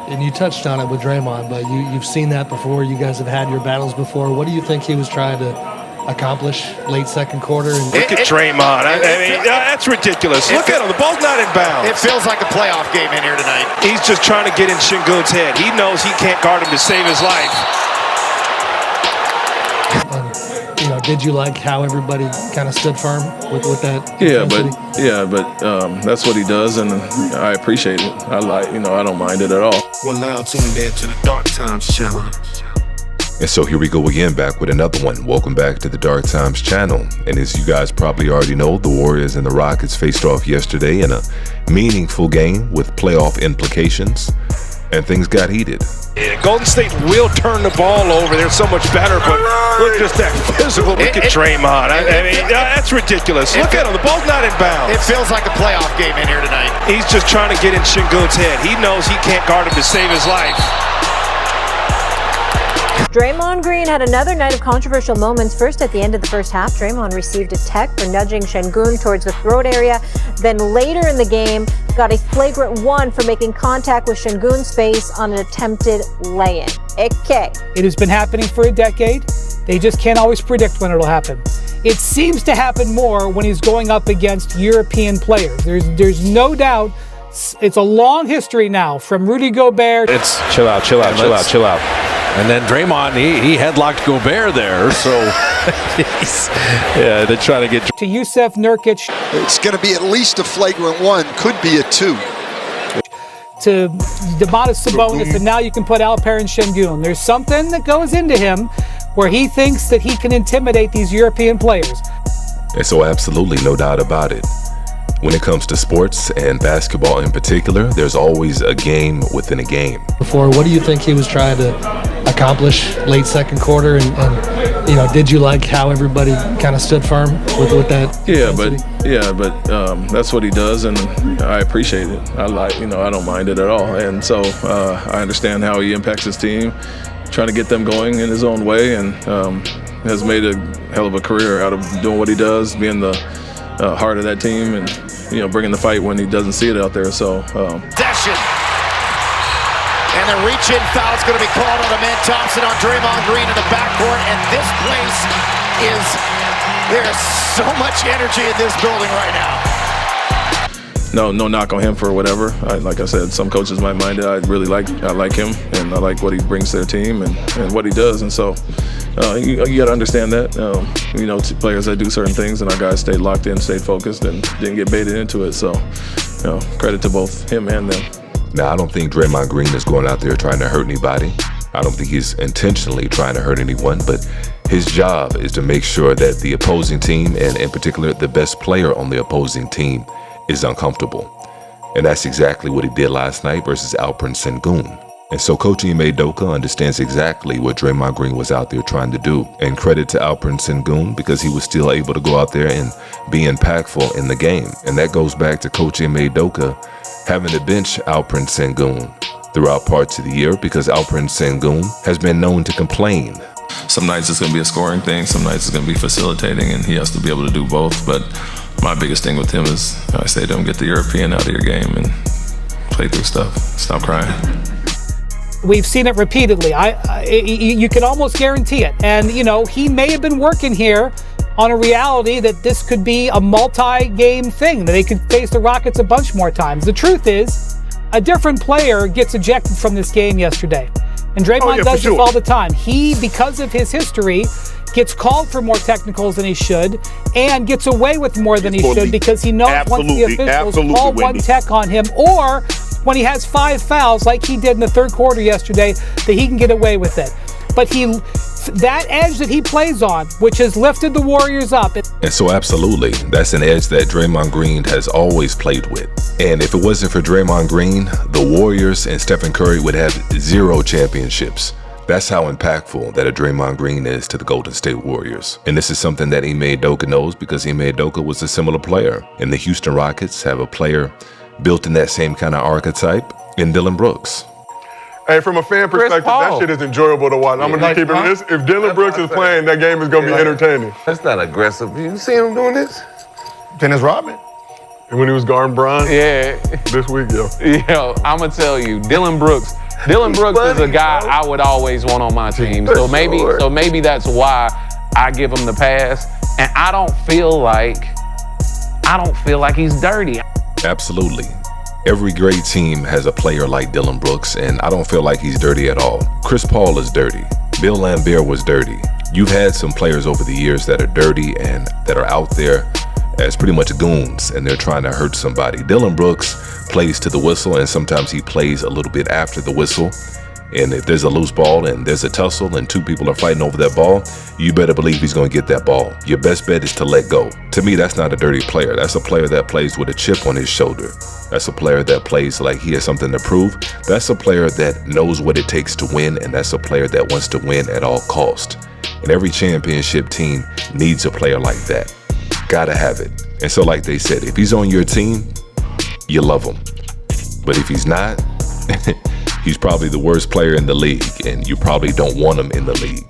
And you touched on it with Draymond, but you've seen that before. You guys have had your battles before. What do you think he was trying to accomplish late second quarter? And look at Draymond. I mean, that's ridiculous. Look at him. The ball's not in bounds. It feels like a playoff game in here tonight. He's just trying to get in Şengün's head. He knows he can't guard him to save his life. And, did you like how everybody kind of stood firm with that? Yeah, but that's what he does, and I appreciate it. I don't mind it at all. Well, now tune in to the Dark Times channel. And so here we go again, back with another one. Welcome back to the Dark Times channel. And as you guys probably already know, the Warriors and the Rockets faced off yesterday in a meaningful game with playoff implications, and things got heated. Yeah, Golden State will turn the ball over. They're so much better, but look just that physical. Look at Draymond. I mean, that's ridiculous. Look at him. The ball's not in bounds. It feels like a playoff game in here tonight. He's just trying to get in Şengün's head. He knows he can't guard him to save his life. Draymond Green had another night of controversial moments. First, at the end of the first half, Draymond received a tech for nudging Şengün towards the throat area. Then later in the game, got a flagrant one for making contact with Şengün's face on an attempted lay-in. Okay. It has been happening for a decade. They just can't always predict when it'll happen. It seems to happen more when he's going up against European players. There's no doubt. It's a long history now from Rudy Gobert. It's chill out. And then Draymond, he headlocked Gobert there, so yeah, they're trying to get to Jusuf Nurkic. It's going to be at least a flagrant one, could be a two. To Domantas Sabonis, and now you can put Alperen Şengün. There's something that goes into him where he thinks that he can intimidate these European players. And so absolutely no doubt about it. When it comes to sports and basketball in particular, there's always a game within a game. Before, what do you think he was trying to accomplish late second quarter? And did you like how everybody kind of stood firm with that? Yeah, but that's what he does, and I appreciate it. I don't mind it at all. And so I understand how he impacts his team, trying to get them going in his own way, and has made a hell of a career out of doing what he does, being the heart of that team, and bringing the fight when he doesn't see it out there. So possession, and the reach-in foul is going to be called on Amen Thompson on Draymond Green in the backcourt. And this place there's so much energy in this building right now. No knock on him for whatever. Like I said, some coaches might mind it. I like him, and I like what he brings to their team and what he does. And so you got to understand that. Players that do certain things, and our guys stayed locked in, stayed focused, and didn't get baited into it. So credit to both him and them. Now, I don't think Draymond Green is going out there trying to hurt anybody. I don't think he's intentionally trying to hurt anyone, but his job is to make sure that the opposing team, and in particular the best player on the opposing team, is uncomfortable. And that's exactly what he did last night versus Alperen Şengün. And so Coach Ime Udoka understands exactly what Draymond Green was out there trying to do. And credit to Alperen Şengün because he was still able to go out there and be impactful in the game. And that goes back to Coach Ime Udoka having to bench Alperen Şengün throughout parts of the year because Alperen Şengün has been known to complain. Some nights it's going to be a scoring thing, some nights it's going to be facilitating, and he has to be able to do both. But my biggest thing with him is, I say to him, get the European out of your game and play through stuff. Stop crying. We've seen it repeatedly. You can almost guarantee it. And, he may have been working here on a reality that this could be a multi-game thing, that they could face the Rockets a bunch more times. The truth is, a different player gets ejected from this game yesterday. And Draymond does this all the time. He, because of his history, gets called for more technicals than he should and gets away with more than he should because he knows once the officials call one tech on him, or when he has 5 fouls like he did in the third quarter yesterday, that he can get away with it. But that edge that he plays on, which has lifted the Warriors up. And so absolutely, that's an edge that Draymond Green has always played with. And if it wasn't for Draymond Green, the Warriors and Stephen Curry would have 0 championships. That's how impactful that a Draymond Green is to the Golden State Warriors. And this is something that Ime Udoka knows because Ime Udoka was a similar player. And the Houston Rockets have a player built in that same kind of archetype in Dillon Brooks. Hey, from a fan perspective, that shit is enjoyable to watch. I'm going to keep it this. If Dillon Brooks is playing, that game is going to be entertaining. That's not aggressive. You see him doing this? Dennis Rodman. And when he was guarding Bron? Yeah. This week, yo. Yo, I'm going to tell you, Dillon Brooks Dylan Brooks is a guy I would always want on my team. So maybe that's why I give him the pass. And I don't feel like he's dirty. Absolutely. Every great team has a player like Dylan Brooks, and I don't feel like he's dirty at all. Chris Paul is dirty. Bill Laimbeer was dirty. You've had some players over the years that are dirty and that are out there as pretty much goons, and they're trying to hurt somebody. Dylan Brooks plays to the whistle, and sometimes he plays a little bit after the whistle. And if there's a loose ball and there's a tussle and two people are fighting over that ball, you better believe he's going to get that ball. Your best bet is to let go. To me, that's not a dirty player. That's a player that plays with a chip on his shoulder. That's a player that plays like he has something to prove. That's a player that knows what it takes to win, and that's a player that wants to win at all cost. And every championship team needs a player like that. Gotta have it. And so like they said, if he's on your team, you love him. But if he's not, he's probably the worst player in the league, and you probably don't want him in the league.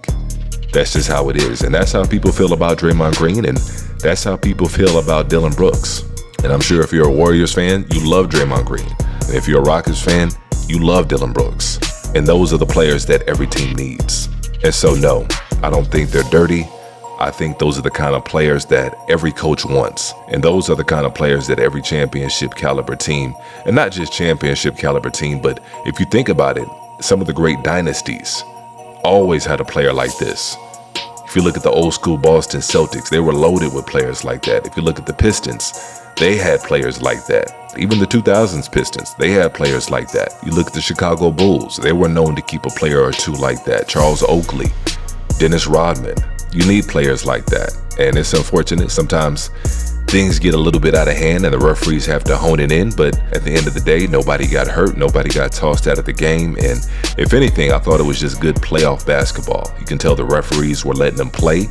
That's just how it is. And that's how people feel about Draymond Green, and that's how people feel about Dylan Brooks. And I'm sure if you're a Warriors fan, you love Draymond Green. And if you're a Rockets fan, you love Dylan Brooks. And those are the players that every team needs. And so no, I don't think they're dirty. I think those are the kind of players that every coach wants. And those are the kind of players that every championship caliber team, and not just championship caliber team, but if you think about it, some of the great dynasties always had a player like this. If you look at the old school Boston Celtics, they were loaded with players like that. If you look at the Pistons, they had players like that. Even the 2000s Pistons, they had players like that. You look at the Chicago Bulls, they were known to keep a player or two like that. Charles Oakley, Dennis Rodman. You need players like that. And it's unfortunate. Sometimes things get a little bit out of hand and the referees have to hone it in. But at the end of the day, nobody got hurt. Nobody got tossed out of the game. And if anything, I thought it was just good playoff basketball. You can tell the referees were letting them play,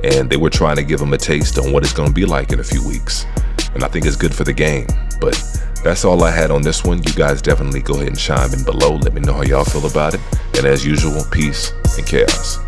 and they were trying to give them a taste on what it's going to be like in a few weeks. And I think it's good for the game. But that's all I had on this one. You guys definitely go ahead and chime in below. Let me know how y'all feel about it. And as usual, peace and chaos.